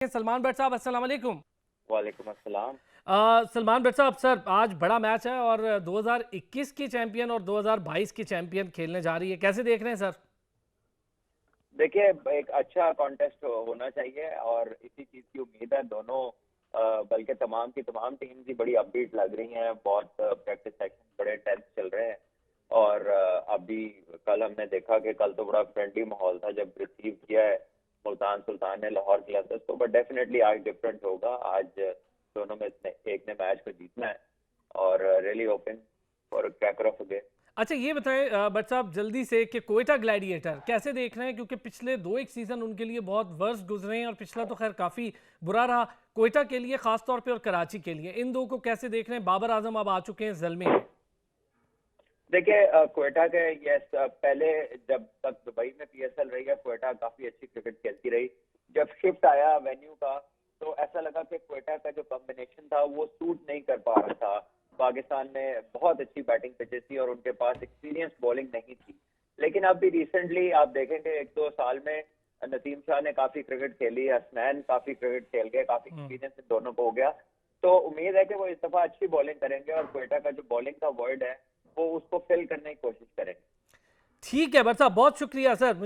सलमान भट्ट साहब, अस्सलाम वालेकुम। वालेकुम अस्सलाम। सलमान भट्ट साहब, सर आज बड़ा मैच है और 2021 की चैंपियन और 2022 की चैंपियन खेलने जा रही है, कैसे देख रहे हैं सर? देखिए, एक अच्छा कॉन्टेस्ट होना चाहिए और इसी चीज की उम्मीद है। दोनों बल्कि तमाम की तमाम टीम की बड़ी अपबीट लग रही हैं। बहुत प्रैक्टिस सेक्शन बड़े टेंस चल रहे हैं और अभी कल हमने देखा कि कल तो बड़ा फ्रेंडली माहौल था जब रिसीव किया है मुल्तान सुल्तान ने लाहौर कलंदर्स को। बट डेफिनेटली आज डिफरेंट होगा। आज दोनों में से एक ने मैच को जीतना है और really hoping for cracker of a game. अच्छा ये बताएं भट्ट साहब जल्दी से कि कोयटा ग्लैडिएटर कैसे देख रहे हैं, क्योंकि पिछले दो एक सीजन उनके लिए बहुत वर्स्ट गुजरे हैं और पिछला तो खैर काफी बुरा रहा कोयटा के लिए खास तौर पे और कराची के लिए। इन दो को कैसे देख रहे हैं? बाबर आजम अब आ चुके हैं जलमे में। देखिए, क्वेटा के यस पहले जब तक दुबई में पीएसएल रही है क्वेटा काफी अच्छी क्रिकेट खेलती रही। जब शिफ्ट आया वेन्यू का तो ऐसा लगा कि क्वेटा का जो कॉम्बिनेशन था वो सूट नहीं कर पा रहा था। पाकिस्तान में बहुत अच्छी बैटिंग पिचेस थी और उनके पास एक्सपीरियंस बॉलिंग नहीं थी। लेकिन अब भी रिसेंटली आप देखेंगे एक दो साल में नसीम शाह ने काफी क्रिकेट खेली, हसनैन काफी क्रिकेट खेल गए, काफी एक्सपीरियंस इन दोनों को हो गया। तो उम्मीद है कि वो इस दफा अच्छी बॉलिंग करेंगे और क्वेटा का जो बॉलिंग का वॉइड है वो उसको फिल करने की कोशिश करेंगे। ठीक है भट्ट साहब, बहुत शुक्रिया सर।